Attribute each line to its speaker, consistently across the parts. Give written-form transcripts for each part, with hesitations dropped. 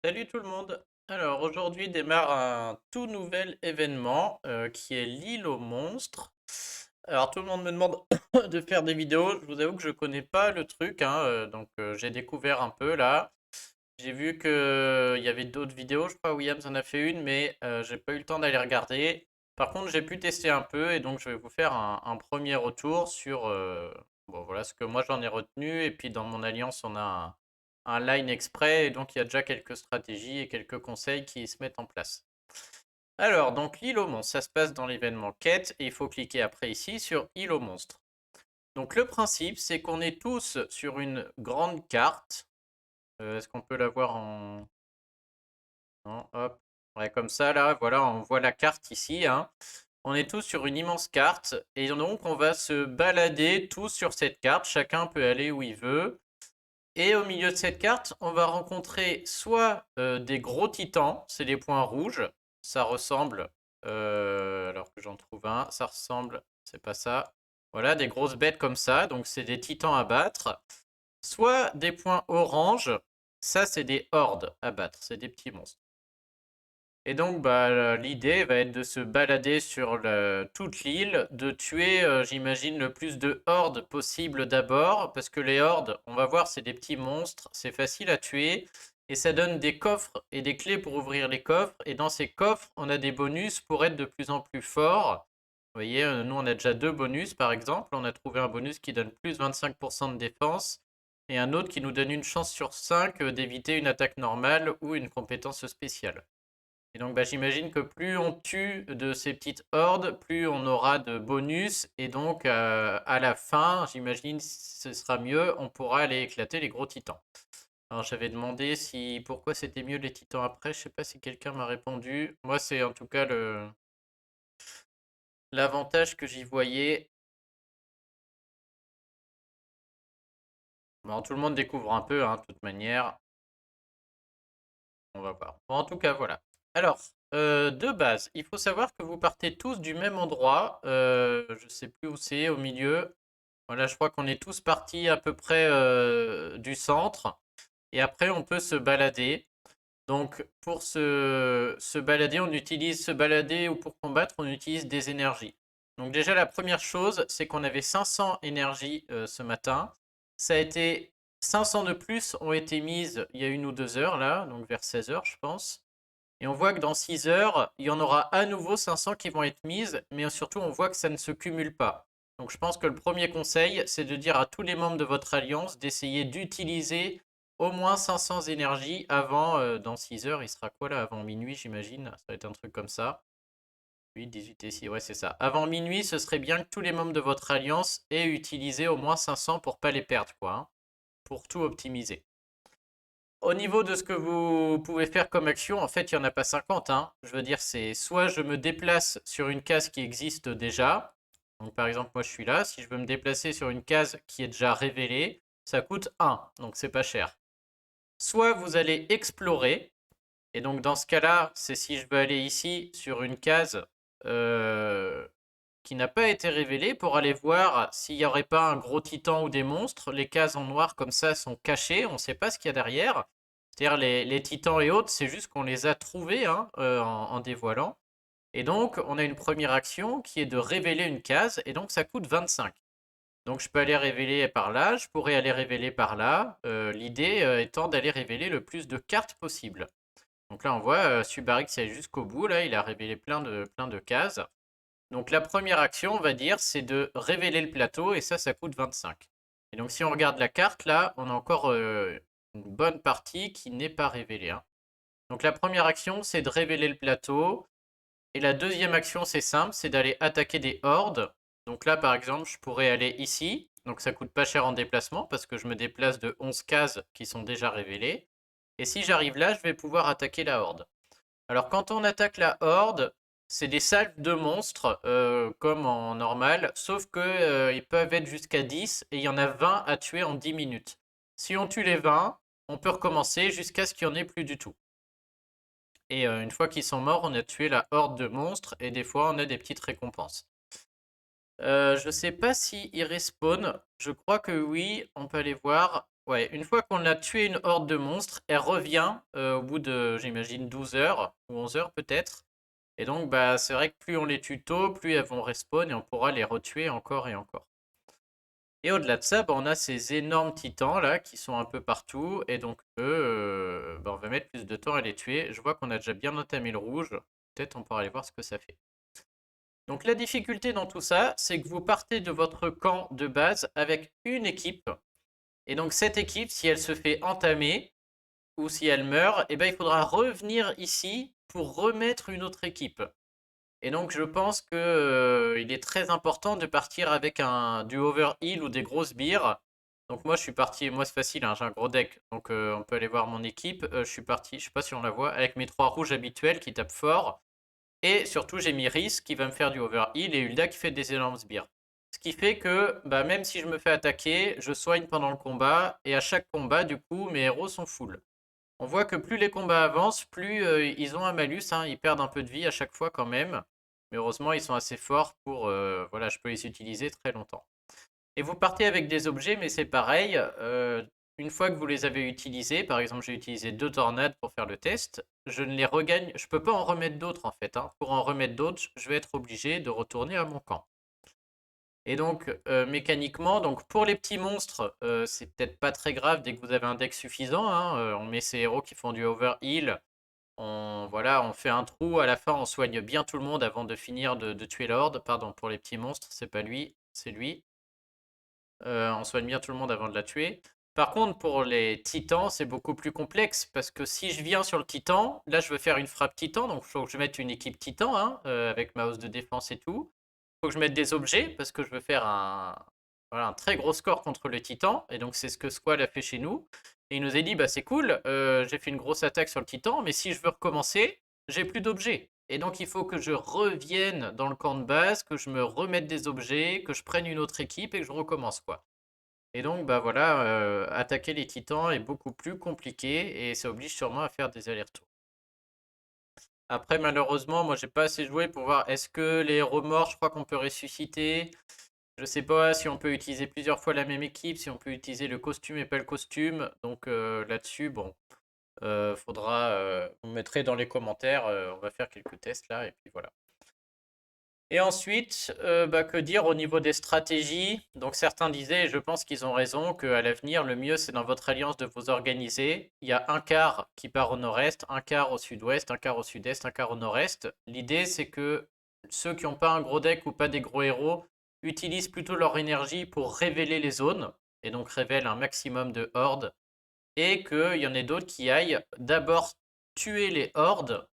Speaker 1: Salut tout le monde. Alors aujourd'hui démarre un tout nouvel événement qui est l'île aux monstres. Alors tout le monde me demande de faire des vidéos. Je vous avoue que je connais pas le truc, hein, donc j'ai découvert un peu là. J'ai vu que il y avait d'autres vidéos. Je crois Williams en a fait une, mais j'ai pas eu le temps d'aller regarder. Par contre, j'ai pu tester un peu et donc je vais vous faire un premier retour sur bon voilà ce que moi j'en ai retenu. Et puis dans mon alliance, on a un line exprès et donc il y a déjà quelques stratégies et quelques conseils qui se mettent en place. Alors, donc l'île aux monstres, ça se passe dans l'événement quête et il faut cliquer après ici sur île aux monstres. Donc le principe, c'est qu'on est tous sur une grande carte. Est-ce qu'on peut la voir en... Non, hop. Ouais, comme ça, là, voilà, on voit la carte ici, hein. On est tous sur une immense carte et donc on va se balader tous sur cette carte. Chacun peut aller où il veut. Et au milieu de cette carte, on va rencontrer soit des gros titans, c'est les points rouges. Ça ressemble, alors que j'en trouve un, ça ressemble, c'est pas ça. Voilà, des grosses bêtes comme ça, donc c'est des titans à battre. Soit des points oranges, ça c'est des hordes à battre, c'est des petits monstres. Et donc, bah, l'idée va être de se balader sur toute l'île, de tuer, j'imagine, le plus de hordes possible d'abord, parce que les hordes, on va voir, c'est des petits monstres, c'est facile à tuer, et ça donne des coffres et des clés pour ouvrir les coffres, et dans ces coffres, on a des bonus pour être de plus en plus fort. Vous voyez, nous, on a déjà deux bonus, par exemple. On a trouvé un bonus qui donne plus 25% de défense, et un autre qui nous donne une chance sur 5 d'éviter une attaque normale ou une compétence spéciale. Et donc, bah, j'imagine que plus on tue de ces petites hordes, plus on aura de bonus. Et donc, à la fin, j'imagine ce sera mieux, on pourra aller éclater les gros titans. Alors, j'avais demandé si pourquoi c'était mieux les titans après. Je sais pas si quelqu'un m'a répondu. Moi, c'est en tout cas l'avantage que j'y voyais. Bon, tout le monde découvre un peu, hein, de toute manière. On va voir. Bon, en tout cas, voilà. Alors, de base, il faut savoir que vous partez tous du même endroit. Je sais plus où c'est, au milieu. Voilà, je crois qu'on est tous partis à peu près du centre. Et après, on peut se balader. Donc, pour se balader, on utilise se balader ou pour combattre, on utilise des énergies. Donc déjà, la première chose, c'est qu'on avait 500 énergies ce matin. Ça a été 500 de plus ont été mises il y a 1 ou 2 heures là, donc vers 16 heures, je pense. Et on voit que dans 6 heures, il y en aura à nouveau 500 qui vont être mises, mais surtout, on voit que ça ne se cumule pas. Donc je pense que le premier conseil, c'est de dire à tous les membres de votre alliance d'essayer d'utiliser au moins 500 énergies avant, dans 6 heures, il sera quoi là? Avant minuit, j'imagine. Ça va être un truc comme ça. 8, 18 et 6, ouais, c'est ça. Avant minuit, ce serait bien que tous les membres de votre alliance aient utilisé au moins 500 pour pas les perdre, quoi, hein, pour tout optimiser. Au niveau de ce que vous pouvez faire comme action, en fait, il n'y en a pas 50, hein. Je veux dire, c'est soit je me déplace sur une case qui existe déjà. Donc, par exemple, moi, je suis là. Si je veux me déplacer sur une case qui est déjà révélée, ça coûte 1. Donc, c'est pas cher. Soit vous allez explorer. Et donc, dans ce cas-là, c'est si je veux aller ici sur une case euh, qui n'a pas été révélée pour aller voir s'il n'y aurait pas un gros titan ou des monstres. Les cases en noir comme ça sont cachées, on ne sait pas ce qu'il y a derrière. C'est-à-dire les titans et autres, c'est juste qu'on les a trouvés, hein, en dévoilant. Et donc, on a une première action qui est de révéler une case, et donc ça coûte 25. Donc je peux aller révéler par là, je pourrais aller révéler par là. L'idée étant d'aller révéler le plus de cartes possible. Donc là, on voit Subarix est jusqu'au bout, là, il a révélé plein de cases. Donc la première action, on va dire, c'est de révéler le plateau et ça coûte 25. Et donc si on regarde la carte, là, on a encore une bonne partie qui n'est pas révélée, hein. Donc la première action, c'est de révéler le plateau. Et la deuxième action, c'est simple, c'est d'aller attaquer des hordes. Donc là, par exemple, je pourrais aller ici. Donc ça coûte pas cher en déplacement parce que je me déplace de 11 cases qui sont déjà révélées. Et si j'arrive là, je vais pouvoir attaquer la horde. Alors quand on attaque la horde, c'est des salves de monstres comme en normal, sauf que ils peuvent être jusqu'à 10 et il y en a 20 à tuer en 10 minutes. Si on tue les 20, on peut recommencer jusqu'à ce qu'il n'y en ait plus du tout. Et une fois qu'ils sont morts, on a tué la horde de monstres et des fois on a des petites récompenses. Je sais pas si ils respawnent, je crois que oui, on peut aller voir. Ouais, une fois qu'on a tué une horde de monstres, elle revient au bout de, j'imagine, 12 heures ou 11 heures peut-être. Et donc, bah, c'est vrai que plus on les tue tôt, plus elles vont respawn et on pourra les retuer encore et encore. Et au-delà de ça, bah, on a ces énormes titans là qui sont un peu partout. Et donc, eux, bah, on va mettre plus de temps à les tuer. Je vois qu'on a déjà bien entamé le rouge. Peut-être on pourra aller voir ce que ça fait. Donc, la difficulté dans tout ça, c'est que vous partez de votre camp de base avec une équipe. Et donc, cette équipe, si elle se fait entamer ou si elle meurt, eh ben, il faudra revenir ici pour remettre une autre équipe. Et donc, je pense que, il est très important de partir avec du overheal ou des grosses bières. Donc moi, je suis parti, moi c'est facile, hein, j'ai un gros deck. Donc on peut aller voir mon équipe. Je suis parti, je sais pas si on la voit, avec mes 3 rouges habituels qui tapent fort. Et surtout, j'ai mis Rhys qui va me faire du overheal et Hulda qui fait des énormes sbires. Ce qui fait que, bah, même si je me fais attaquer, je soigne pendant le combat. Et à chaque combat, du coup, mes héros sont full. On voit que plus les combats avancent, plus ils ont un malus, hein, ils perdent un peu de vie à chaque fois quand même. Mais heureusement, ils sont assez forts pour... voilà, je peux les utiliser très longtemps. Et vous partez avec des objets, mais c'est pareil. Une fois que vous les avez utilisés, par exemple, j'ai utilisé 2 tornades pour faire le test, je ne les regagne... Je peux pas en remettre d'autres en fait, hein. Pour en remettre d'autres, je vais être obligé de retourner à mon camp. Et donc, mécaniquement, donc pour les petits monstres, c'est peut-être pas très grave dès que vous avez un deck suffisant, hein, on met ces héros qui font du overheal, voilà, on fait un trou, à la fin on soigne bien tout le monde avant de finir de tuer l'horde. Pardon, pour les petits monstres, c'est pas lui, c'est lui. On soigne bien tout le monde avant de la tuer. Par contre, pour les titans, c'est beaucoup plus complexe parce que si je viens sur le titan, là je veux faire une frappe titan, donc il faut que je mette une équipe titan, hein, avec ma hausse de défense et tout. Il faut que je mette des objets parce que je veux faire voilà, un très gros score contre le titan. Et donc c'est ce que Squall a fait chez nous. Et il nous a dit, bah c'est cool, j'ai fait une grosse attaque sur le titan, mais si je veux recommencer, j'ai plus d'objets. Et donc il faut que je revienne dans le camp de base, que je me remette des objets, que je prenne une autre équipe et que je recommence quoi. Et donc bah voilà, attaquer les titans est beaucoup plus compliqué et ça oblige sûrement à faire des allers-retours. Après malheureusement, moi j'ai pas assez joué pour voir est-ce que les héros morts, je crois qu'on peut ressusciter. Je sais pas si on peut utiliser plusieurs fois la même équipe, si on peut utiliser le costume et pas le costume. Donc là-dessus, bon, faudra, vous mettrez dans les commentaires, on va faire quelques tests là, et puis voilà. Et ensuite, bah, que dire au niveau des stratégies? Donc certains disaient, et je pense qu'ils ont raison, qu'à l'avenir, le mieux c'est dans votre alliance de vous organiser. Il y a un quart qui part au nord-est, un quart au sud-ouest, un quart au sud-est, un quart au nord-est. L'idée c'est que ceux qui n'ont pas un gros deck ou pas des gros héros utilisent plutôt leur énergie pour révéler les zones, et donc révèlent un maximum de hordes, et qu'il y en ait d'autres qui aillent d'abord tuer les hordes,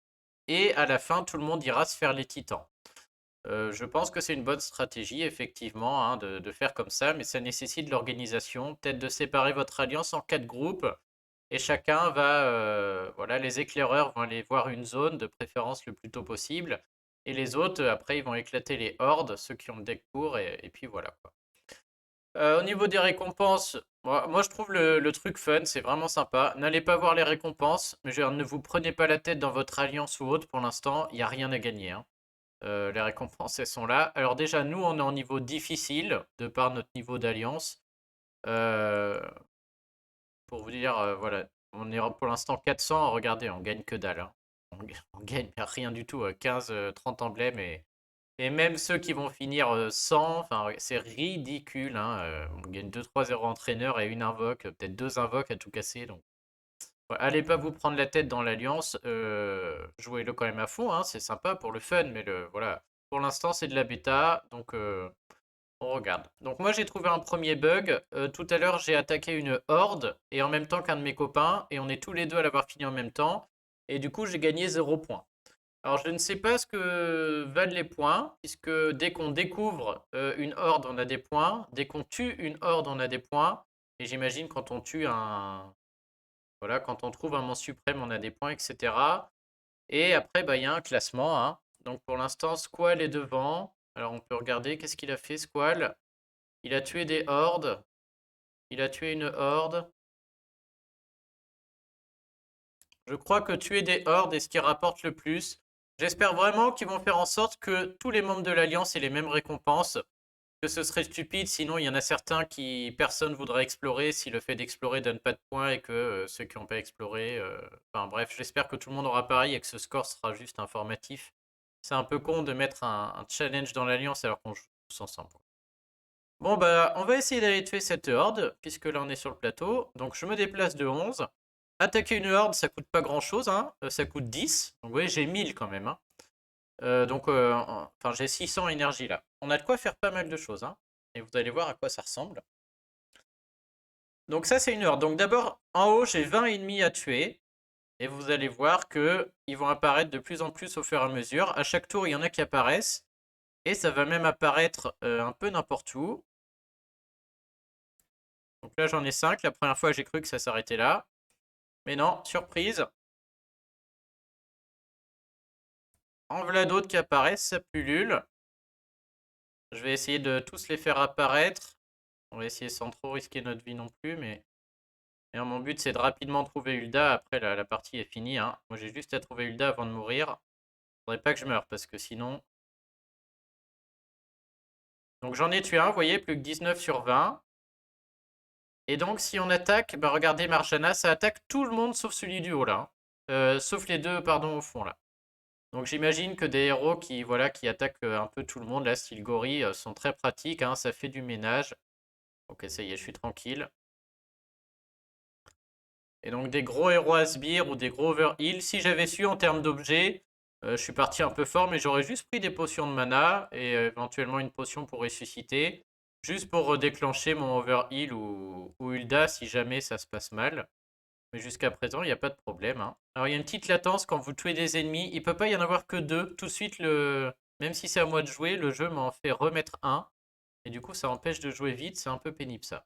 Speaker 1: et à la fin tout le monde ira se faire les titans. Je pense que c'est une bonne stratégie, effectivement, hein, de faire comme ça, mais ça nécessite de l'organisation, peut-être de séparer votre alliance en 4 groupes, et chacun va, voilà, les éclaireurs vont aller voir une zone, de préférence le plus tôt possible, et les autres, après, ils vont éclater les hordes, ceux qui ont le deck pour, et puis voilà, quoi. Au niveau des récompenses, moi, je trouve le truc fun, c'est vraiment sympa. N'allez pas voir les récompenses, mais je veux dire, ne vous prenez pas la tête dans votre alliance ou autre pour l'instant, il n'y a rien à gagner, hein. Les récompenses, elles sont là. Alors déjà, nous, on est en niveau difficile, de par notre niveau d'alliance. Euh, pour vous dire, voilà, on est pour l'instant 400. Regardez, on gagne que dalle, hein. On gagne rien du tout. 15, 30 emblèmes. Et même ceux qui vont finir 100, enfin, c'est ridicule, hein. On gagne 2-3 0 entraîneurs et une invoque, peut-être 2 invoques à tout casser. Donc, ouais, allez pas vous prendre la tête dans l'alliance, jouez-le quand même à fond, hein, c'est sympa pour le fun, mais voilà. Pour l'instant, c'est de la bêta, donc on regarde. Donc moi, j'ai trouvé un premier bug. Tout à l'heure, j'ai attaqué une horde, et en même temps qu'un de mes copains, et on est tous les deux à l'avoir fini en même temps, et du coup, j'ai gagné 0 points. Alors, je ne sais pas ce que valent les points, puisque dès qu'on découvre une horde, on a des points. Dès qu'on tue une horde, on a des points. Et j'imagine quand on tue voilà, quand on trouve un monstre suprême, on a des points, etc. Et après, bah, il y a un classement, hein. Donc pour l'instant, Squall est devant. Alors on peut regarder, qu'est-ce qu'il a fait, Squall? Il a tué des hordes. Il a tué une horde. Je crois que tuer des hordes est ce qui rapporte le plus. J'espère vraiment qu'ils vont faire en sorte que tous les membres de l'Alliance aient les mêmes récompenses. que ce serait stupide, sinon il y en a certains qui personne voudrait explorer si le fait d'explorer donne pas de points et que ceux qui n'ont pas exploré. Enfin bref, j'espère que tout le monde aura pareil et que ce score sera juste informatif. C'est un peu con de mettre un challenge dans l'Alliance alors qu'on joue tous ensemble. Bon bah on va essayer d'aller tuer cette horde, puisque là on est sur le plateau. Donc je me déplace de 11. Attaquer une horde, ça coûte pas grand chose, hein. Ça coûte 10. Donc vous voyez, j'ai 1000 quand même, hein. Enfin, j'ai 600 énergie là. On a de quoi faire pas mal de choses, hein. Et vous allez voir à quoi ça ressemble. Donc ça, c'est une horde. Donc d'abord, en haut, j'ai 20 ennemis à tuer. Et vous allez voir que ils vont apparaître de plus en plus au fur et à mesure. À chaque tour, il y en a qui apparaissent. Et ça va même apparaître un peu n'importe où. Donc là, j'en ai 5. La première fois, j'ai cru que ça s'arrêtait là. Mais non, surprise. En voilà d'autres qui apparaissent, ça pullule. Je vais essayer de tous les faire apparaître. On va essayer sans trop risquer notre vie non plus, mais mon but c'est de rapidement trouver Hulda. Après, la partie est finie, hein. Moi, j'ai juste à trouver Hulda avant de mourir. Faudrait pas que je meure, parce que sinon... Donc j'en ai tué un, vous voyez, plus que 19 sur 20. Et donc, si on attaque, bah regardez Marjana, ça attaque tout le monde sauf celui du haut, là, hein. Sauf les deux, pardon, au fond, là. Donc j'imagine que des héros qui, voilà, qui attaquent un peu tout le monde, là, style gorille, sont très pratiques, hein, ça fait du ménage. Ok, ça y est, je suis tranquille. Et donc des gros héros à sbire ou des gros overheal. Si j'avais su en termes d'objets, je suis parti un peu fort, mais j'aurais juste pris des potions de mana et éventuellement une potion pour ressusciter. Juste pour déclencher mon overheal ou Hulda si jamais ça se passe mal. Mais jusqu'à présent, il n'y a pas de problème, hein. Alors il y a une petite latence quand vous tuez des ennemis. Il peut pas y en avoir que deux. Tout de suite, même si c'est à moi de jouer, le jeu m'en fait remettre un. Et du coup, ça empêche de jouer vite. C'est un peu pénible ça.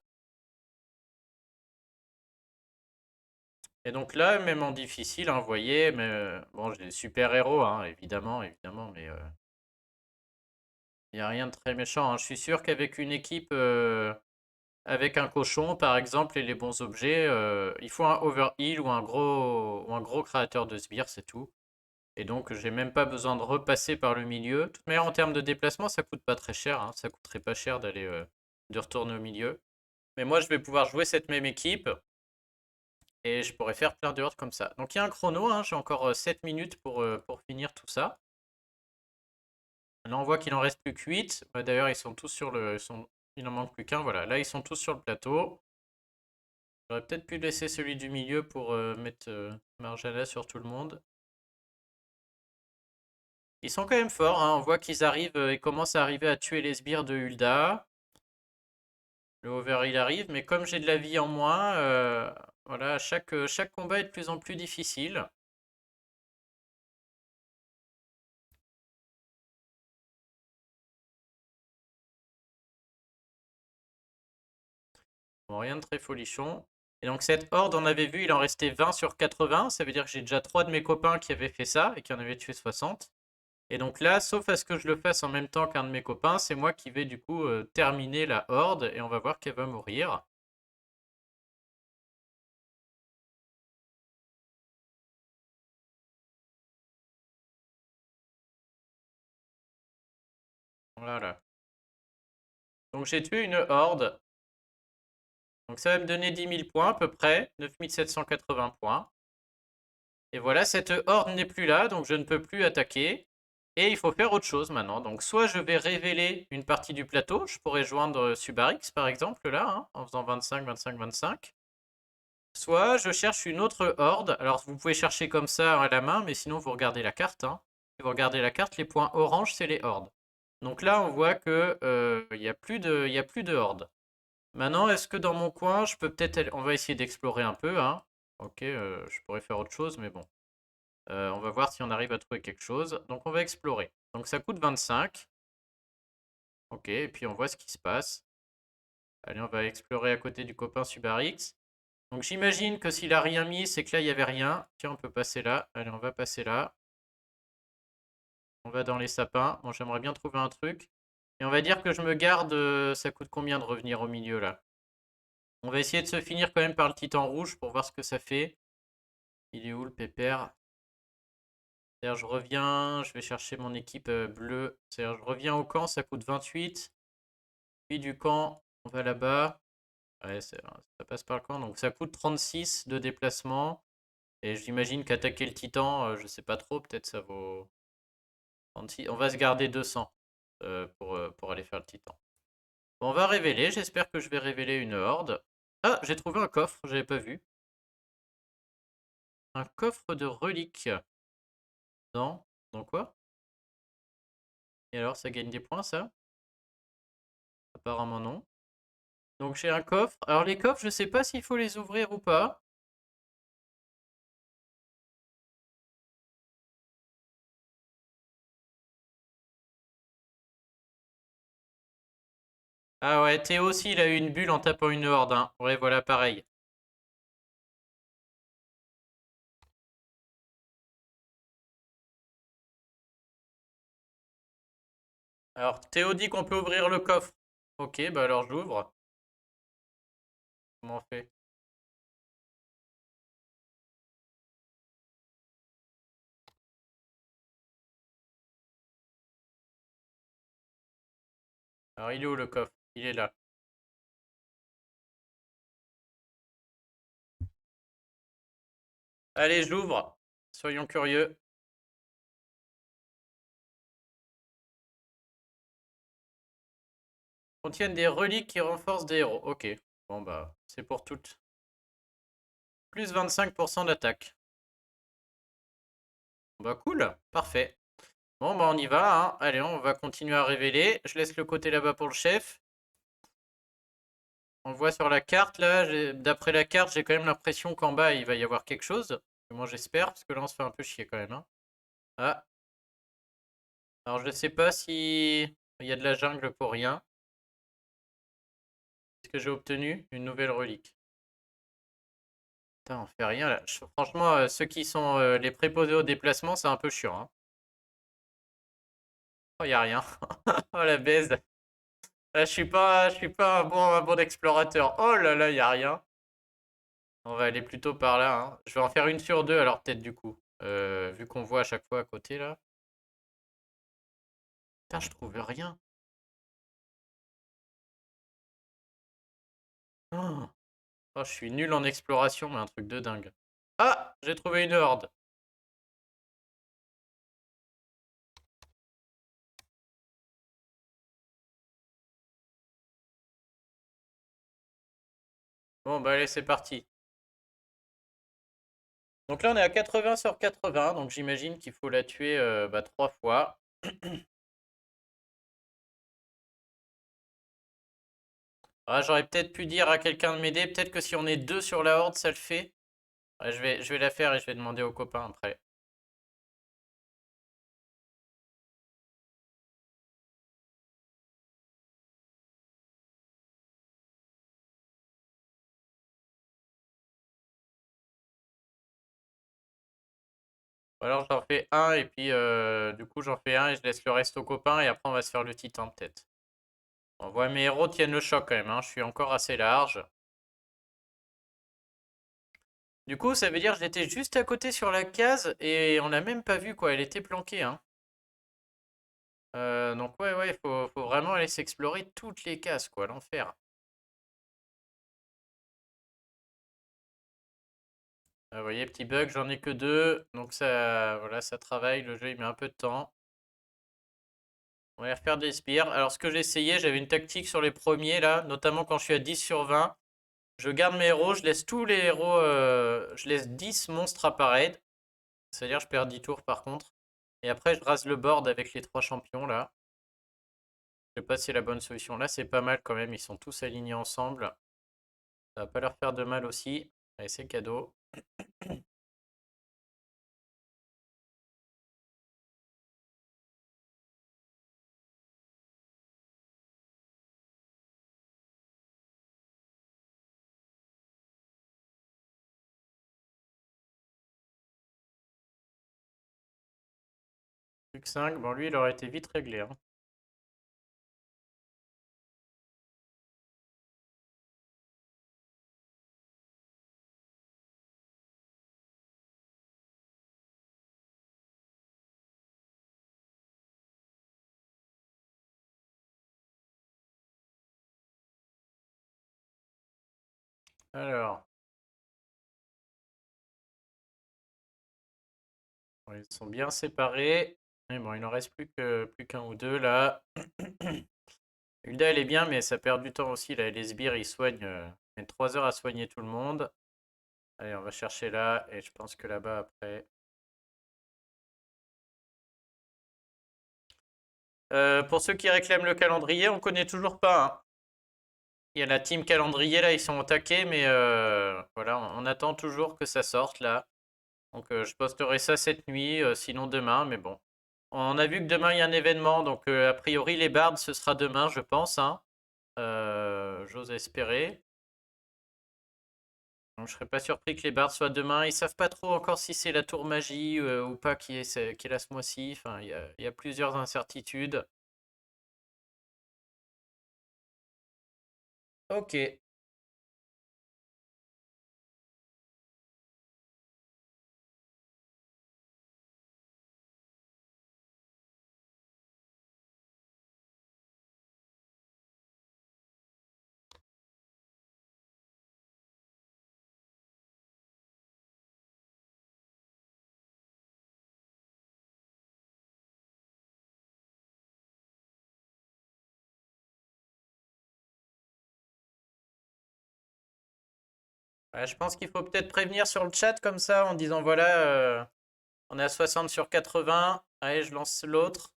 Speaker 1: Et donc là, même en difficile, hein, vous voyez, mais bon, j'ai des super-héros, hein, évidemment, évidemment, mais il n'y a rien de très méchant, hein. Je suis sûr qu'avec une équipe, avec un cochon, par exemple, et les bons objets, il faut un overheal ou un gros créateur de sbires, c'est tout. Et donc, j'ai même pas besoin de repasser par le milieu. De toute manière, en termes de déplacement, ça coûte pas très cher, hein. Ça coûterait pas cher d'aller, de retourner au milieu. Mais moi, je vais pouvoir jouer cette même équipe. Et je pourrais faire plein de hordes comme ça. Donc il y a un chrono, hein, j'ai encore 7 minutes pour finir tout ça. Là, on voit qu'il en reste plus que 8. D'ailleurs, ils sont tous sur le... Il n'en manque plus qu'un, voilà. Là, ils sont tous sur le plateau. J'aurais peut-être pu laisser celui du milieu pour mettre Marjana sur tout le monde. Ils sont quand même forts, hein. On voit qu'ils arrivent, ils commencent à arriver à tuer les sbires de Hulda. Le over, il arrive, mais comme j'ai de la vie en moins, voilà, chaque combat est de plus en plus difficile. Bon, rien de très folichon. Et donc cette horde, on avait vu, il en restait 20 sur 80. Ça veut dire que j'ai déjà 3 de mes copains qui avaient fait ça et qui en avaient tué 60. Et donc là, sauf à ce que je le fasse en même temps qu'un de mes copains, c'est moi qui vais du coup terminer la horde et on va voir qu'elle va mourir. Voilà. Donc j'ai tué une horde. Donc ça va me donner 10 000 points à peu près, 9 780 points. Et voilà, cette horde n'est plus là, donc je ne peux plus attaquer. Et il faut faire autre chose maintenant. Donc soit je vais révéler une partie du plateau, je pourrais joindre Subarix par exemple là, hein, en faisant 25, 25, 25. Soit je cherche une autre horde. Alors vous pouvez chercher comme ça à la main, mais sinon vous regardez la carte, hein. Si vous regardez la carte, les points orange c'est les hordes. Donc là on voit que il n'y a plus de hordes. Maintenant, est-ce que dans mon coin, je peux peut-être... On va essayer d'explorer un peu, hein. Ok, je pourrais faire autre chose, mais bon. On va voir si on arrive à trouver quelque chose. Donc on va explorer. Donc ça coûte 25. Ok, et puis on voit ce qui se passe. Allez, on va explorer à côté du copain Subarix. Donc j'imagine que s'il a rien mis, c'est que là, il n'y avait rien. Tiens, on peut passer là. Allez, on va passer là. On va dans les sapins. Bon, j'aimerais bien trouver un truc. Et on va dire que je me garde... ça coûte combien de revenir au milieu, là? On va essayer de se finir quand même par le titan rouge pour voir ce que ça fait. Il est où, le pépère? C'est-à-dire, je reviens, je vais chercher mon équipe bleue. C'est-à-dire, je reviens au camp, ça coûte 28. Puis du camp, on va là-bas. Ouais, ça passe par le camp. Donc ça coûte 36 de déplacement. Et j'imagine qu'attaquer le titan, je sais pas trop, peut-être ça vaut 36. On va se garder 200 pour aller faire le titan. Bon, on va révéler. J'espère que je vais révéler une horde. Ah, j'ai trouvé un coffre, j'avais pas vu. Un coffre de reliques. Non? Dans quoi? Et alors, ça gagne des points, ça? Apparemment non. Donc j'ai un coffre. Alors les coffres, je sais pas s'il faut les ouvrir ou pas. Ah ouais, Théo aussi, il a eu une bulle en tapant une horde, hein. Ouais, voilà, pareil. Alors, Théo dit qu'on peut ouvrir le coffre. Ok, bah alors j'ouvre. Comment on fait? Alors, il est où le coffre? Il est là. Allez, j'ouvre. Soyons curieux. Contiennent des reliques qui renforcent des héros. Ok. Bon bah, c'est pour toutes. Plus 25% d'attaque. Bah cool, parfait. Bon bah on y va, hein. Allez, on va continuer à révéler. Je laisse le côté là-bas pour le chef. On voit sur la carte là, d'après la carte, j'ai quand même l'impression qu'en bas il va y avoir quelque chose. Moi j'espère, parce que là on se fait un peu chier quand même, hein. Ah, alors je sais pas si il y a de la jungle pour rien. Qu'est-ce que j'ai obtenu? Une nouvelle relique. Putain, on fait rien là. Franchement, ceux qui sont les préposés au déplacement, c'est un peu chiant, hein. Oh, y a rien. Oh la baise. Là, je suis pas un bon explorateur. Oh là là, y a rien. On va aller plutôt par là, hein. Je vais en faire une sur deux alors peut-être du coup. Vu qu'on voit à chaque fois à côté là. Putain, je trouve rien. Oh, oh, je suis nul en exploration, mais un truc de dingue. Ah, j'ai trouvé une horde. Bon, bah allez, c'est parti. Donc là, on est à 80 sur 80, donc j'imagine qu'il faut la tuer bah, 3 fois. Ah, j'aurais peut-être pu dire à quelqu'un de m'aider. Peut-être que si on est deux sur la horde, ça le fait. Ouais, je vais la faire et je vais demander aux copains après. Alors j'en fais un et puis du coup j'en fais un et je laisse le reste aux copains et après on va se faire le titan peut-être. On voit mes héros tiennent le choc quand même, hein. Je suis encore assez large. Du coup ça veut dire que j'étais juste à côté sur la case et on l'a même pas vu quoi, elle était planquée, hein. Donc ouais ouais, faut vraiment aller s'explorer toutes les cases quoi, l'enfer. Vous voyez, petit bug, j'en ai que deux, donc ça, voilà, ça travaille, le jeu il met un peu de temps. On va refaire des spires. Alors ce que j'ai essayé, j'avais une tactique sur les premiers là, notamment quand je suis à 10 sur 20. Je garde mes héros, je laisse tous les héros, je laisse 10 monstres apparaître. C'est-à-dire je perds 10 tours par contre. Et après je rase le board avec les 3 champions là. Je sais pas si c'est la bonne solution. Là c'est pas mal quand même, ils sont tous alignés ensemble. Ça va pas leur faire de mal aussi. Allez, c'est cadeau. Plus que 5. Bon lui il aurait été vite réglé, hein. Alors, bon, ils sont bien séparés. Mais bon, il en reste plus qu'un ou deux là. Hulda, elle est bien, mais ça perd du temps aussi. Là, les sbires, ils soignent. Ils mettent 3 heures à soigner tout le monde. Allez, on va chercher là. Et je pense que là-bas, après. Pour ceux qui réclament le calendrier, on connaît toujours pas, hein. Il y a la team calendrier là, ils sont au taquet, mais voilà, on attend toujours que ça sorte là. Donc je posterai ça cette nuit, sinon demain, mais bon. On a vu que demain il y a un événement, donc a priori les bards ce sera demain, je pense, hein. J'ose espérer. Donc je serais pas surpris que les bards soient demain. Ils savent pas trop encore si c'est la tour magie ou pas qui est là ce mois-ci. Enfin, il y a plusieurs incertitudes. Ok. Ouais, je pense qu'il faut peut-être prévenir sur le chat comme ça en disant voilà, on est à 60 sur 80. Allez, je lance l'autre.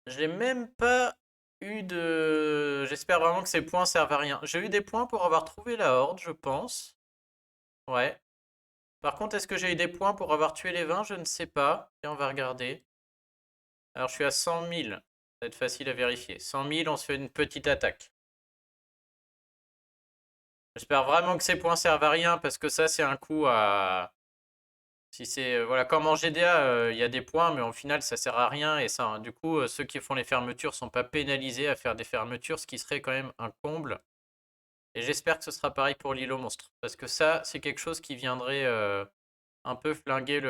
Speaker 1: J'ai même pas eu de. J'espère vraiment que ces points servent à rien. J'ai eu des points pour avoir trouvé la horde, je pense. Ouais. Par contre, est-ce que j'ai eu des points pour avoir tué les 20? Je ne sais pas. Et on va regarder. Alors, je suis à 100 000. Ça va être facile à vérifier. 100 000, on se fait une petite attaque. J'espère vraiment que ces points servent à rien parce que ça, c'est un coup à. Si c'est. Voilà, comme en GDA, il y a des points, mais au final, ça sert à rien. Et ça, du coup, ceux qui font les fermetures sont pas pénalisés à faire des fermetures, ce qui serait quand même un comble. Et j'espère que ce sera pareil pour l'île aux monstres. Parce que ça, c'est quelque chose qui viendrait un peu flinguer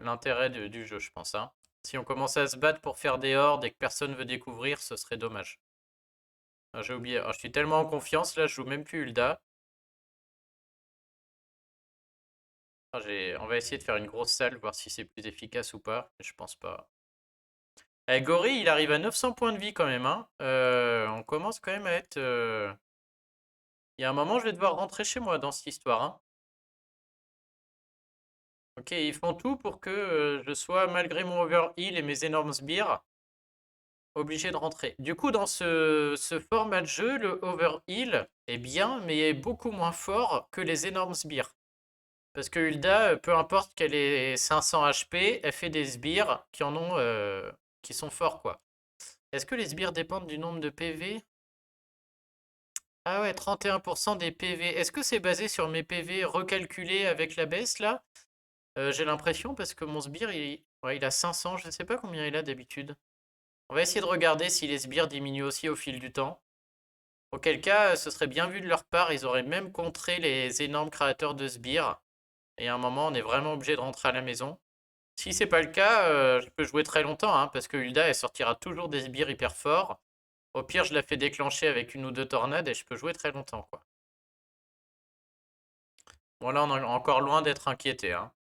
Speaker 1: l'intérêt du jeu, je pense, hein. Si on commençait à se battre pour faire des hordes et que personne veut découvrir, ce serait dommage. Ah, j'ai oublié. Ah, je suis tellement en confiance, là, je joue même plus Hulda. Ah, on va essayer de faire une grosse salle, voir si c'est plus efficace ou pas. Mais je pense pas. Eh, Gori, il arrive à 900 points de vie quand même, hein. On commence quand même à être. Il y a un moment, je vais devoir rentrer chez moi dans cette histoire, hein. Ok, ils font tout pour que je sois, malgré mon overheal et mes énormes sbires, obligé de rentrer. Du coup, dans ce format de jeu, le overheal est bien, mais est beaucoup moins fort que les énormes sbires. Parce que Hulda, peu importe qu'elle ait 500 HP, elle fait des sbires qui en ont, qui sont forts, quoi. Est-ce que les sbires dépendent du nombre de PV? Ah ouais, 31% des PV. Est-ce que c'est basé sur mes PV recalculés avec la baisse, là? J'ai l'impression parce que mon sbire, ouais, il a 500, je ne sais pas combien il a d'habitude. On va essayer de regarder si les sbires diminuent aussi au fil du temps. Auquel cas, ce serait bien vu de leur part, ils auraient même contré les énormes créateurs de sbires. Et à un moment, on est vraiment obligé de rentrer à la maison. Si c'est pas le cas, je peux jouer très longtemps, hein, parce que Hulda, elle sortira toujours des sbires hyper forts. Au pire, je la fais déclencher avec une ou deux tornades et je peux jouer très longtemps, quoi. Bon, là, on est encore loin d'être inquiété, hein.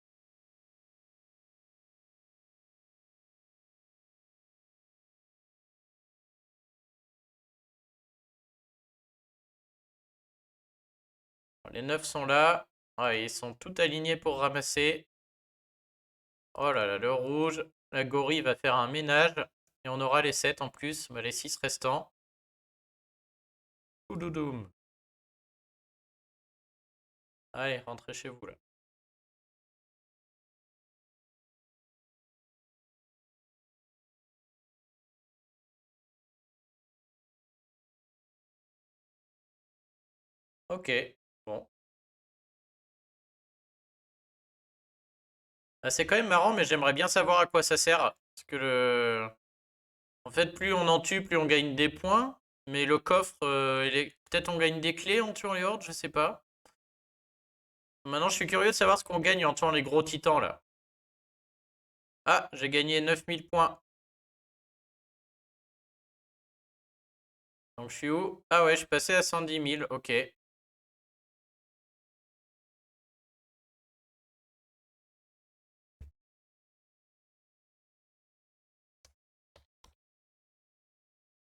Speaker 1: Les 9 sont là. Ouais, ils sont tout alignés pour ramasser. Oh là là, le rouge. La gorille va faire un ménage. Et on aura les 7 en plus, bah, les 6 restants. Oudoudoum. Allez, rentrez chez vous là. Ok, bon. Ah, c'est quand même marrant, mais j'aimerais bien savoir à quoi ça sert. Parce que En fait, plus on en tue, plus on gagne des points. Mais le coffre, peut-être on gagne des clés en tuant les hordes, je sais pas. Maintenant, je suis curieux de savoir ce qu'on gagne en tuant les gros titans là. Ah, j'ai gagné 9000 points. Donc je suis où? Ah ouais, je suis passé à 110 000, ok.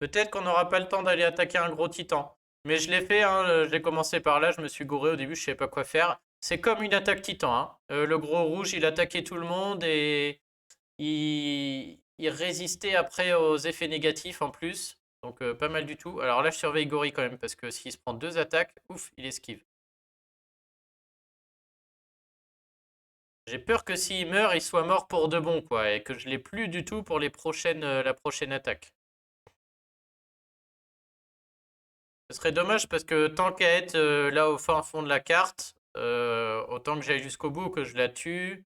Speaker 1: Peut-être qu'on n'aura pas le temps d'aller attaquer un gros titan. Mais je l'ai fait, hein, je l'ai commencé par là, je me suis gouré au début, je savais pas quoi faire. C'est comme une attaque titan, hein. Le gros rouge, il attaquait tout le monde et il résistait après aux effets négatifs en plus. Donc pas mal du tout. Alors là, je surveille Gori quand même, parce que s'il se prend 2 attaques, ouf, il esquive. J'ai peur que s'il meurt, il soit mort pour de bon, quoi, et que je l'ai plus du tout pour la prochaine attaque. Ce serait dommage parce que tant qu'à être là au fin fond de la carte, autant que j'aille jusqu'au bout, que je la tue,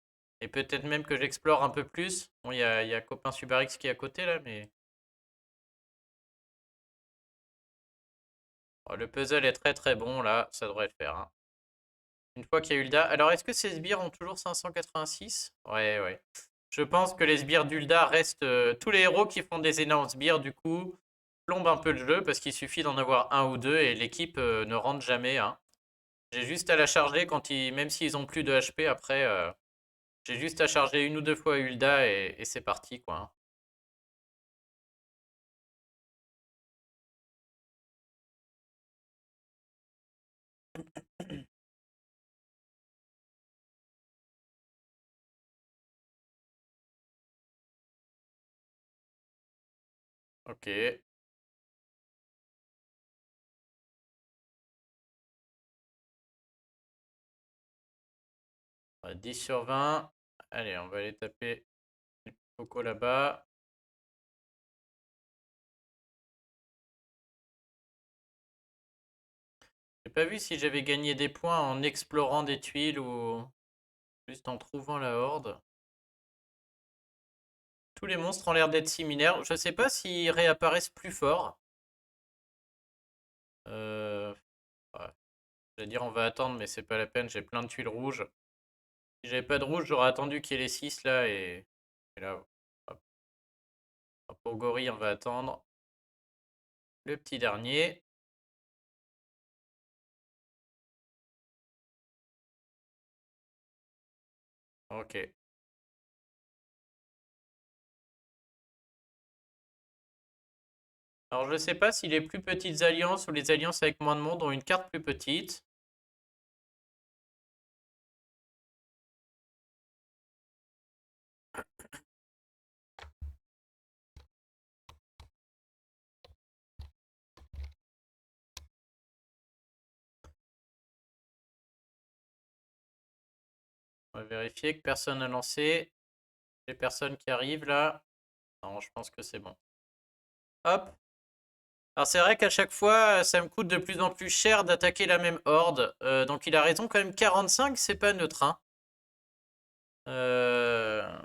Speaker 1: et peut-être même que j'explore un peu plus. Bon, il y a copain Subarix qui est à côté là, mais oh, le puzzle est très très bon là, ça devrait le faire, hein. Une fois qu'il y a Hulda. Alors, est-ce que ces sbires ont toujours 586? Ouais, ouais. Je pense que les sbires d'Ulda restent. Tous les héros qui font des énormes sbires, du coup, plombent un peu le jeu parce qu'il suffit d'en avoir un ou deux et l'équipe ne rentre jamais, hein. J'ai juste à la charger même s'ils ont plus de HP après. J'ai juste à charger une ou deux fois Hulda et c'est parti, quoi, hein. Ok. 10 sur 20. Allez, on va aller taper les Coco là-bas. J'ai pas vu si j'avais gagné des points en explorant des tuiles ou juste en trouvant la horde. Tous les monstres ont l'air d'être similaires. Je sais pas s'ils réapparaissent plus forts. Ouais. J'allais dire on va attendre, mais c'est pas la peine, j'ai plein de tuiles rouges. Si j'avais pas de rouge, j'aurais attendu qu'il y ait les 6 là et là. Hop. Pour Gori, on va attendre. Le petit dernier. Ok. Alors je sais pas si les plus petites alliances ou les alliances avec moins de monde ont une carte plus petite. On va vérifier que personne n'a lancé. Les personnes qui arrivent là. Non, je pense que c'est bon. Hop. Alors c'est vrai qu'à chaque fois, ça me coûte de plus en plus cher d'attaquer la même horde. Donc il a raison quand même, 45, c'est pas neutre, hein. Euh,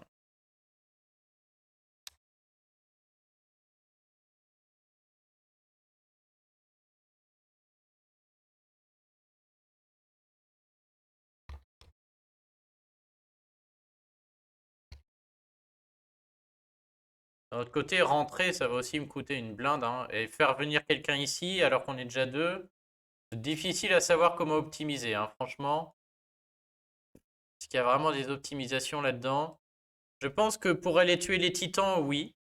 Speaker 1: D'un autre côté, rentrer, ça va aussi me coûter une blinde, hein. Et faire venir quelqu'un ici alors qu'on est déjà deux, c'est difficile à savoir comment optimiser, hein, franchement. Est-ce qu'il y a vraiment des optimisations là-dedans? Je pense que pour aller tuer les titans, oui,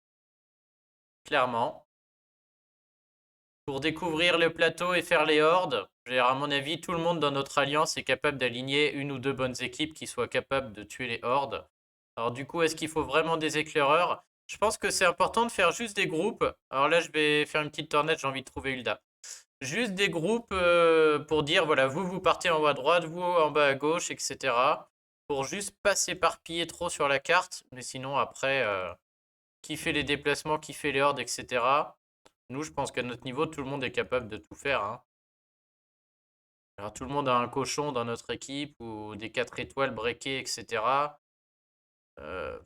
Speaker 1: clairement. Pour découvrir le plateau et faire les hordes, à mon avis, tout le monde dans notre alliance est capable d'aligner une ou deux bonnes équipes qui soient capables de tuer les hordes. Alors du coup, est-ce qu'il faut vraiment des éclaireurs? Je pense que c'est important de faire juste des groupes. Alors là, je vais faire une petite tornade, j'ai envie de trouver Hulda. Juste des groupes pour dire, voilà, vous partez en haut à droite, vous en bas à gauche, etc. Pour juste pas s'éparpiller trop sur la carte. Mais sinon, après, qui fait les déplacements, qui fait les hordes, etc. Nous, je pense qu'à notre niveau, tout le monde est capable de tout faire, hein. Alors, tout le monde a un cochon dans notre équipe ou des 4 étoiles breakées, etc. Euh,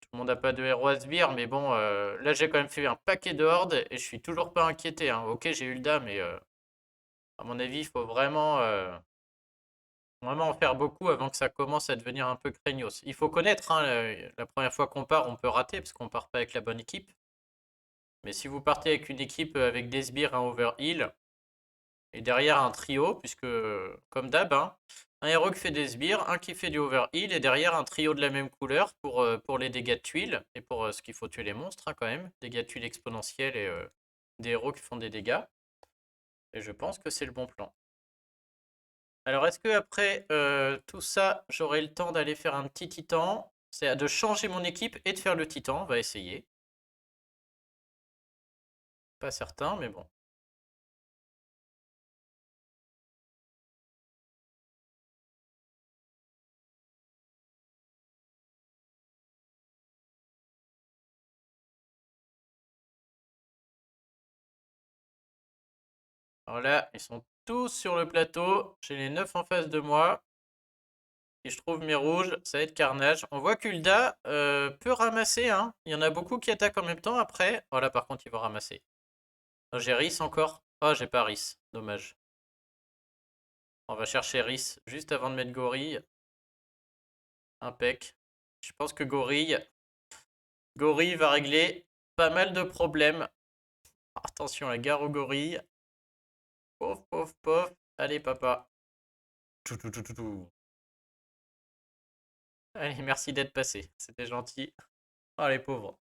Speaker 1: Tout le monde n'a pas de héros à sbire, mais bon, là j'ai quand même fait un paquet de hordes et je suis toujours pas inquiété, hein. Ok, j'ai Hulda, mais à mon avis, il faut vraiment en faire beaucoup avant que ça commence à devenir un peu craignos. Il faut connaître, hein, la première fois qu'on part, on peut rater parce qu'on part pas avec la bonne équipe. Mais si vous partez avec une équipe avec des sbires, un overheal, et derrière un trio, puisque comme d'hab, hein, un héros qui fait des sbires, un qui fait du overheal, et derrière un trio de la même couleur pour les dégâts de tuiles, et pour ce qu'il faut tuer les monstres, hein, quand même, dégâts de tuiles exponentiels des héros qui font des dégâts. Et je pense que c'est le bon plan. Alors, est-ce que après tout ça, j'aurai le temps d'aller faire un petit titan? C'est de changer mon équipe et de faire le titan. On va essayer. Pas certain, mais bon. Alors là, ils sont tous sur le plateau. J'ai les 9 en face de moi. Et je trouve mes rouges, ça va être carnage. On voit qu'Ulda peut ramasser, hein. Il y en a beaucoup qui attaquent en même temps après. Voilà, par contre, il va ramasser. Oh, j'ai Rhys encore. Oh, j'ai pas Rhys. Dommage. On va chercher Rhys juste avant de mettre Gorille. Impec. Je pense que Gorille va régler pas mal de problèmes. Attention, la gare aux gorilles. Pauf, pauf, pauf. Allez, papa. Tout, tout, tout, tout, tout. Allez, merci d'être passé. C'était gentil. Oh, les pauvres.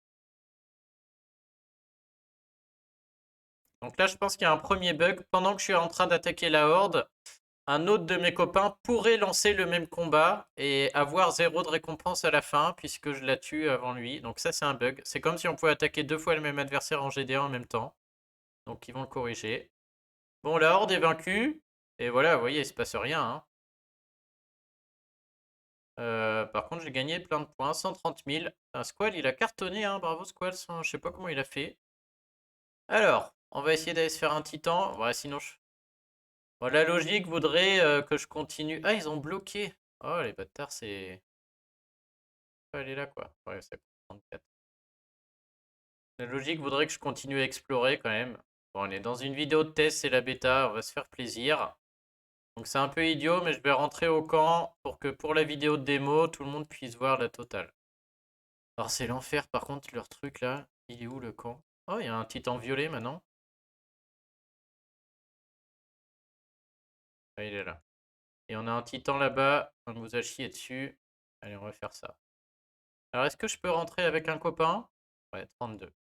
Speaker 1: Donc là, je pense qu'il y a un premier bug. Pendant que je suis en train d'attaquer la horde, un autre de mes copains pourrait lancer le même combat et avoir 0 de récompense à la fin, puisque je la tue avant lui. Donc ça, c'est un bug. C'est comme si on pouvait attaquer 2 fois le même adversaire en GD1 en même temps. Donc ils vont le corriger. Bon, la horde est vaincue. Et voilà, vous voyez, il se passe rien, hein. Par contre, j'ai gagné plein de points, 130 000. Squall, il a cartonné, hein. Bravo, Squall. Je sais pas comment il a fait. Alors, on va essayer d'aller se faire un titan. Ouais, sinon, bon, la logique voudrait que je continue. Ah, ils ont bloqué. Oh, les bâtards, c'est... Faut aller là, quoi. Ouais, ça coûte 34. La logique voudrait que je continue à explorer quand même. Bon, on est dans une vidéo de test, c'est la bêta, on va se faire plaisir. Donc c'est un peu idiot, mais je vais rentrer au camp pour que pour la vidéo de démo, tout le monde puisse voir la totale. Alors c'est l'enfer par contre, leur truc là. Il est où le camp? Oh, il y a un titan violet maintenant. Ah, il est là. Et on a un titan là-bas, un Musashi est dessus. Allez, on va faire ça. Alors est-ce que je peux rentrer avec un copain? Ouais, 32.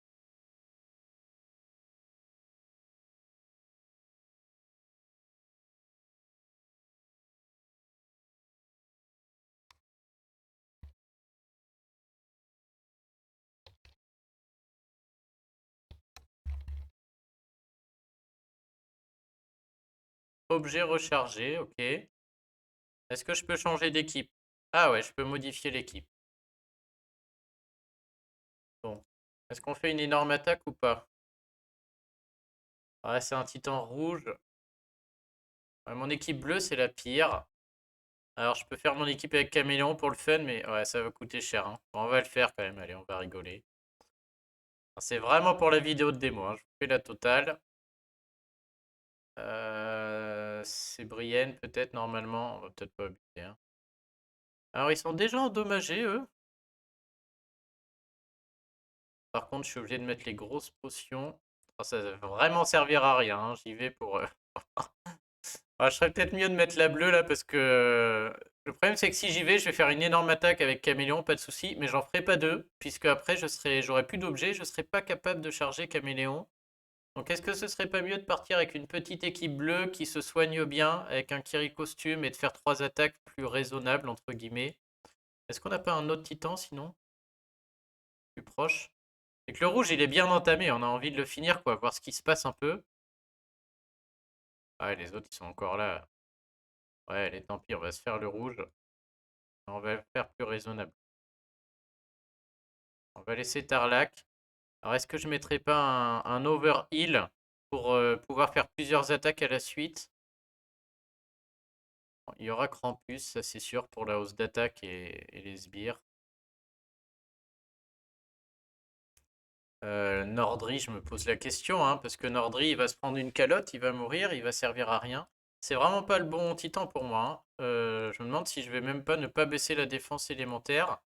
Speaker 1: Objet rechargé, ok. Est-ce que je peux changer d'équipe? Ah ouais, je peux modifier l'équipe. Bon. Est-ce qu'on fait une énorme attaque ou pas? Ouais, c'est un titan rouge. Ouais, mon équipe bleue, c'est la pire. Alors, je peux faire mon équipe avec Caméléon pour le fun, mais ouais, ça va coûter cher, hein. Bon, on va le faire quand même, allez, on va rigoler. C'est vraiment pour la vidéo de démo, hein. Je vous fais la totale. C'est Brienne, peut-être, normalement. On va peut-être pas abuser, hein. Alors, ils sont déjà endommagés, eux. Par contre, je suis obligé de mettre les grosses potions. Oh, ça va vraiment servir à rien, hein. J'y vais pour... je serais peut-être mieux de mettre la bleue, là, parce que... Le problème, c'est que si j'y vais, je vais faire une énorme attaque avec Caméléon, pas de souci. Mais j'en ferai pas deux, puisque après, j'aurai plus d'objets. Je serai pas capable de charger Caméléon. Donc, est-ce que ce serait pas mieux de partir avec une petite équipe bleue qui se soigne bien, avec un Kiri costume, et de faire 3 attaques plus raisonnables, entre guillemets? Est-ce qu'on n'a pas un autre titan, sinon? Plus proche? Et que le rouge, il est bien entamé, on a envie de le finir, quoi, voir ce qui se passe un peu. Ah, les autres, ils sont encore là. Ouais, allez, tant pis, on va se faire le rouge. On va le faire plus raisonnable. On va laisser Tarlac. Alors, est-ce que je mettrais pas un overheal pour pouvoir faire plusieurs attaques à la suite? Bon, il y aura Krampus, ça c'est sûr, pour la hausse d'attaque et les sbires. Nordri, je me pose la question, hein, parce que Nordri, il va se prendre une calotte, il va mourir, il va servir à rien. C'est vraiment pas le bon titan pour moi, hein. Je me demande si je vais même pas ne pas baisser la défense élémentaire.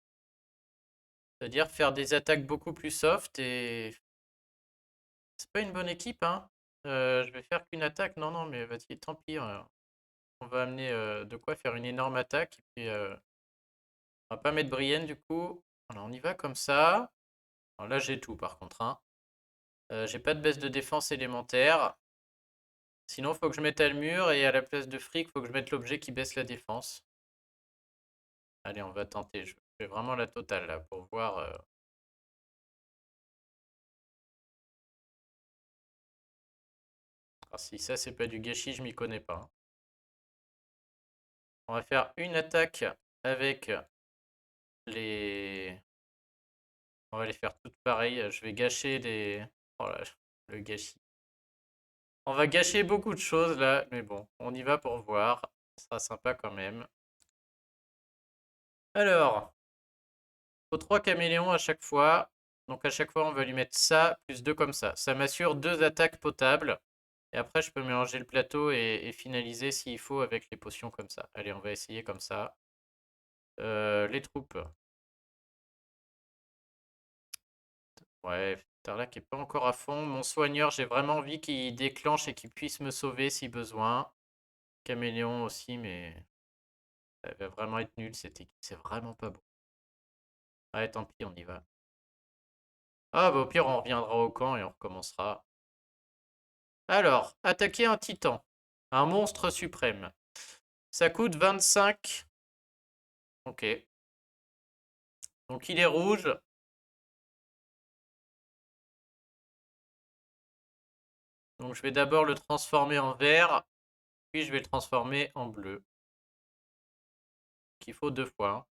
Speaker 1: C'est-à-dire faire des attaques beaucoup plus soft et... C'est pas une bonne équipe, hein. Je vais faire qu'une attaque. Non, non, mais vas-y, tant pis, on va amener de quoi faire une énorme attaque. Et puis, on va pas mettre Brienne du coup. Voilà, on y va comme ça. Alors là, j'ai tout par contre, hein. J'ai pas de baisse de défense élémentaire. Sinon, faut que je mette le mur et à la place de fric, faut que je mette l'objet qui baisse la défense. Allez, on va tenter. Je fais vraiment la totale là pour voir. Ah, si ça, c'est pas du gâchis, je m'y connais pas, hein. On va faire une attaque avec les. On va les faire toutes pareilles. Je vais gâcher les. Oh là, le gâchis. On va gâcher beaucoup de choses là, mais bon, on y va pour voir. Ce sera sympa quand même. Alors, faut 3 caméléons à chaque fois. Donc à chaque fois, on va lui mettre ça, plus 2 comme ça. Ça m'assure 2 attaques potables. Et après, je peux mélanger le plateau et finaliser s'il faut avec les potions comme ça. Allez, on va essayer comme ça. Les troupes. Ouais, Tarlac est pas encore à fond. Mon soigneur, j'ai vraiment envie qu'il déclenche et qu'il puisse me sauver si besoin. Caméléon aussi, mais ça va vraiment être nul cette équipe. C'est vraiment pas bon. Ouais, tant pis, on y va. Ah, bah au pire, on reviendra au camp et on recommencera. Alors, attaquer un titan. Un monstre suprême. Ça coûte 25. Ok. Donc il est rouge. Donc je vais d'abord le transformer en vert. Puis je vais le transformer en bleu. Qu'il faut 2 fois, hein.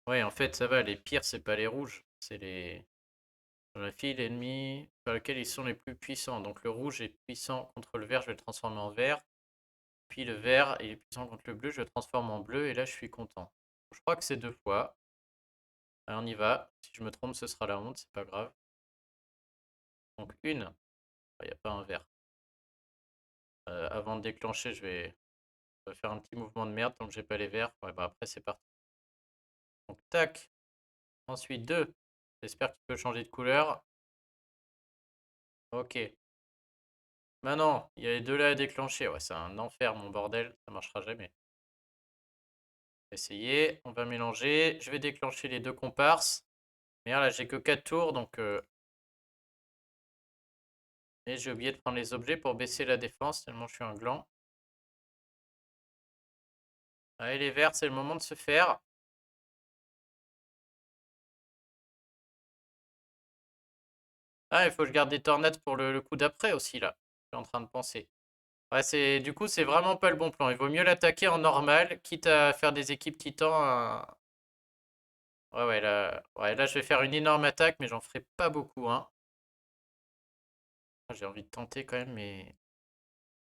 Speaker 1: Ouais, en fait, ça va. Les pires, c'est pas les rouges. C'est les. Dans la file ennemie par lequel ils sont les plus puissants. Donc le rouge est puissant contre le vert, je vais le transformer en vert. Puis le vert est puissant contre le bleu, je le transforme en bleu. Et là, je suis content. Je crois que c'est 2 fois. Allez, on y va. Si je me trompe, ce sera la honte, c'est pas grave. Donc une. Il n'y a pas un vert. Avant de déclencher, je vais faire un petit mouvement de merde, donc j'ai pas les verts. Ouais, bah après, c'est parti. Donc tac. Ensuite 2. J'espère qu'il peut changer de couleur. Ok. Maintenant, il y a les deux là à déclencher. Ouais, c'est un enfer, mon bordel. Ça marchera jamais. Essayer. On va mélanger. Je vais déclencher les 2 comparses. Mais là, j'ai que 4 tours, donc... Et j'ai oublié de prendre les objets pour baisser la défense, tellement je suis un gland. Allez, les verts, c'est le moment de se faire. Ah, il faut que je garde des tornades pour le coup d'après aussi, là. Je suis en train de penser. Ouais, du coup, c'est vraiment pas le bon plan. Il vaut mieux l'attaquer en normal, quitte à faire des équipes titans. Ouais, là, je vais faire une énorme attaque, mais j'en ferai pas beaucoup, hein. J'ai envie de tenter quand même, mais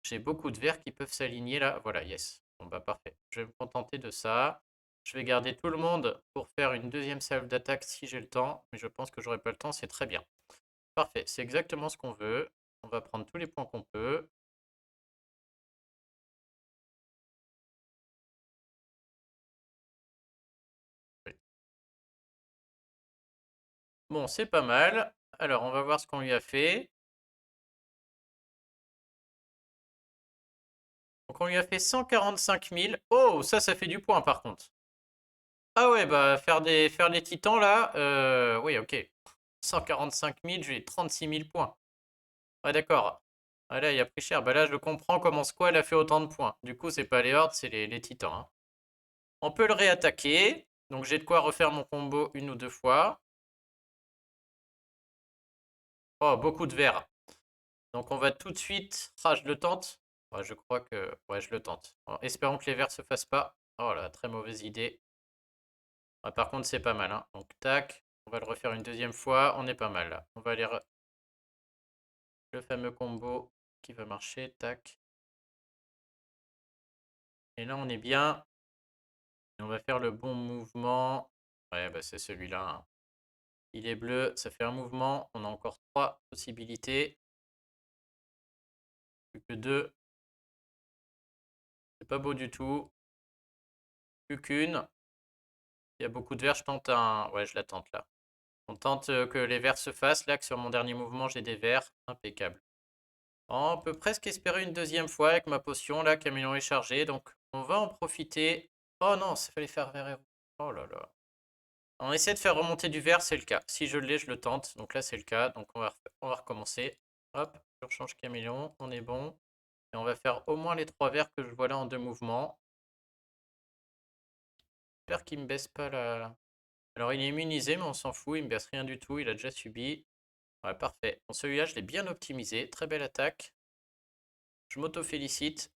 Speaker 1: j'ai beaucoup de verts qui peuvent s'aligner là. Voilà, yes. Bon, bah parfait. Je vais me contenter de ça. Je vais garder tout le monde pour faire une deuxième salve d'attaque si j'ai le temps. Mais je pense que j'aurai pas le temps, c'est très bien. Parfait, c'est exactement ce qu'on veut. On va prendre tous les points qu'on peut. Oui. Bon, c'est pas mal. Alors, on va voir ce qu'on lui a fait. Donc, on lui a fait 145 000. Oh, ça fait du point par contre. Ah ouais, bah, faire les titans là. Oui, ok. 145 000, j'ai 36 000 points. Ouais, d'accord. Ah là, il a pris cher. Bah là, je comprends comment Squall a fait autant de points. Du coup, c'est pas les hordes, c'est les titans, hein. On peut le réattaquer. Donc, j'ai de quoi refaire mon combo une ou deux fois. Oh, beaucoup de verre. Donc on va tout de suite. Ah, je le tente. Ouais, je crois que. Ouais, je le tente. Bon, espérons que les verts se fassent pas. Oh là, très mauvaise idée. Ouais, par contre, c'est pas mal, hein. Donc tac. On va le refaire une deuxième fois. On est pas mal là. On va aller. Le fameux combo qui va marcher. Tac. Et là, on est bien. Et on va faire le bon mouvement. Ouais, bah c'est celui-là, hein. Il est bleu. Ça fait un mouvement. On a encore 3 possibilités. Plus que 2. C'est pas beau du tout. Plus qu'une. Il y a beaucoup de verts. Je tente un. Ouais, je la tente là. On tente que les verts se fassent. Là, que sur mon dernier mouvement, j'ai des verts. Impeccable. On peut presque espérer une deuxième fois avec ma potion. Là, Camillon est chargé. Donc, on va en profiter. Oh non, ça fallait faire vert et rouge. Oh là là. On essaie de faire remonter du vert, c'est le cas. Si je l'ai, je le tente. Donc là, c'est le cas. Donc on va recommencer. Hop, je rechange caméléon, on est bon. Et on va faire au moins les 3 verts que je vois là en 2 mouvements. J'espère qu'il me baisse pas la... Alors il est immunisé, mais on s'en fout, il me baisse rien du tout, il a déjà subi. Ouais, parfait. Bon, celui-là, je l'ai bien optimisé. Très belle attaque. Je m'auto-félicite.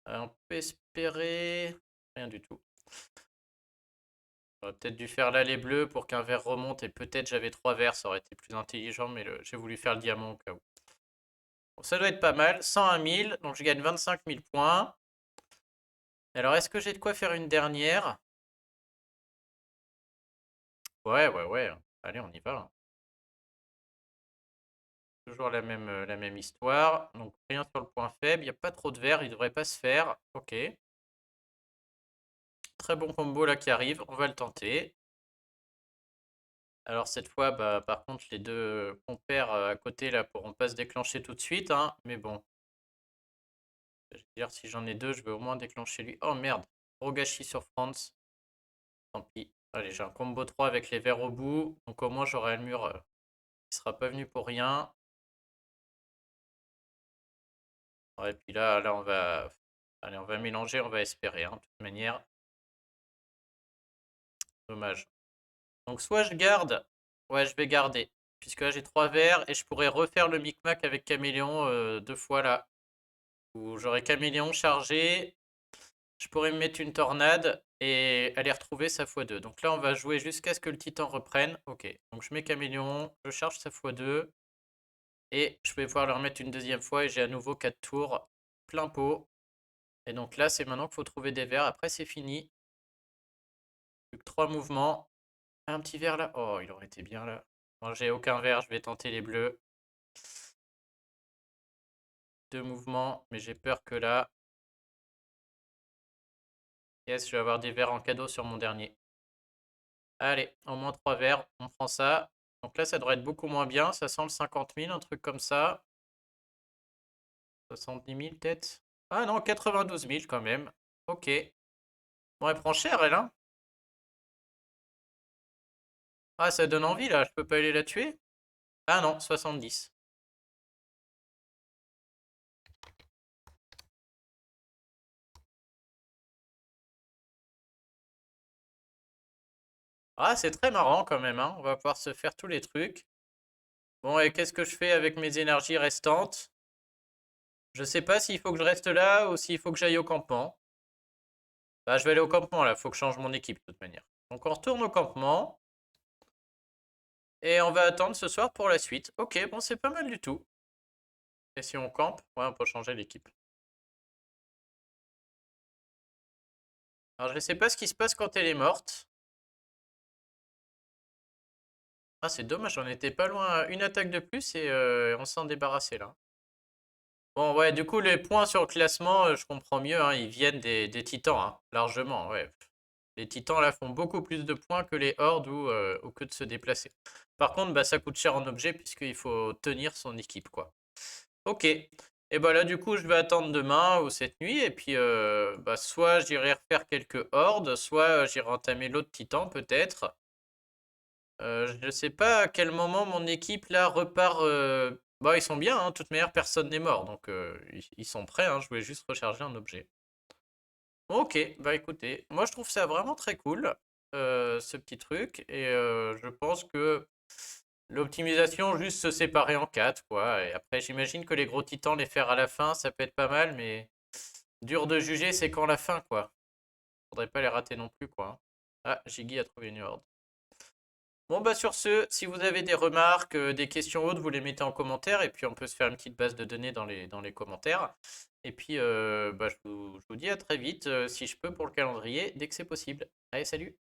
Speaker 1: On peut espérer... Rien du tout. J'aurais peut-être dû faire là les bleus pour qu'un vert remonte et peut-être j'avais 3 verts, ça aurait été plus intelligent, mais j'ai voulu faire le diamant au cas où. Bon, ça doit être pas mal. 101 000, donc je gagne 25 000 points. Alors, est-ce que j'ai de quoi faire une dernière? Ouais, ouais, ouais. Allez, on y va. Toujours la même histoire. Donc, rien sur le point faible. Il n'y a pas trop de verts, il ne devrait pas se faire. Ok. Très bon combo là qui arrive. On va le tenter. Alors, cette fois, bah, par contre, les deux compères à côté là pourront pas se déclencher tout de suite, hein. Mais bon. Je veux dire, si j'en ai deux, je vais au moins déclencher lui. Oh merde. Gros gâchis sur France. Tant pis. Allez, j'ai un combo 3 avec les verts au bout. Donc, au moins, j'aurai un mur qui sera pas venu pour rien. Ouais, et puis là, on va... Allez, on va mélanger, on va espérer, hein, de toute manière. Dommage. Donc, soit je garde... Ouais, je vais garder. Puisque là, j'ai 3 verts et je pourrais refaire le micmac avec Caméléon 2 fois là. Où j'aurai Caméléon chargé. Je pourrais me mettre une tornade et aller retrouver sa x2. Donc là, on va jouer jusqu'à ce que le titan reprenne. Ok, donc je mets Caméléon, je charge sa x2. Et je vais pouvoir le remettre une deuxième fois et j'ai à nouveau 4 tours plein pot. Et donc là, c'est maintenant qu'il faut trouver des verts. Après, c'est fini. Plus que 3 mouvements. Un petit vert là. Oh, il aurait été bien là. Bon, j'ai aucun vert, je vais tenter les bleus. 2 mouvements, mais j'ai peur que là... Yes, je vais avoir des verts en cadeau sur mon dernier. Allez, au moins 3 verts, on prend ça. Donc là, ça devrait être beaucoup moins bien. Ça sent le 50 000, un truc comme ça. 70 000 peut-être. Ah non, 92 000 quand même. Ok. Bon, elle prend cher, elle, hein. Ah, ça donne envie, là. Je peux pas aller la tuer? Ah non, 70. Ah, c'est très marrant quand même, hein. On va pouvoir se faire tous les trucs. Bon, et qu'est-ce que je fais avec mes énergies restantes? Je sais pas s'il faut que je reste là ou s'il faut que j'aille au campement. Bah, je vais aller au campement, là. Faut que je change mon équipe, de toute manière. Donc, on retourne au campement. Et on va attendre ce soir pour la suite. Ok, bon, c'est pas mal du tout. Et si on campe? Ouais, on peut changer l'équipe. Alors, je sais pas ce qui se passe quand elle est morte. Ah, c'est dommage, on était pas loin. Une attaque de plus et on s'en débarrassait là. Bon, ouais, du coup, les points sur le classement, je comprends mieux, hein, ils viennent des titans, hein, largement, ouais. Les titans, là, font beaucoup plus de points que les hordes ou que de se déplacer. Par contre, bah, ça coûte cher en objet puisqu'il faut tenir son équipe, quoi. Ok. Et bah là, du coup, je vais attendre demain ou cette nuit. Et puis, bah, soit j'irai refaire quelques hordes, soit j'irai entamer l'autre titan, peut-être. Je sais pas à quel moment mon équipe là repart. Bah, ils sont bien, hein, de toute manière, personne n'est mort. Donc, ils sont prêts, hein, je voulais juste recharger un objet. Ok, bah écoutez, moi je trouve ça vraiment très cool, ce petit truc. Et je pense que l'optimisation, juste se séparer en 4, quoi. Et après, j'imagine que les gros titans, les faire à la fin, ça peut être pas mal, mais dur de juger, c'est quand la fin, quoi. Faudrait pas les rater non plus, quoi. Ah, Jiggy a trouvé une horde. Bon, bah sur ce, si vous avez des remarques, des questions autres, vous les mettez en commentaire et puis on peut se faire une petite base de données dans les commentaires. Et puis, bah, je vous dis à très vite, si je peux, pour le calendrier, dès que c'est possible. Allez, salut!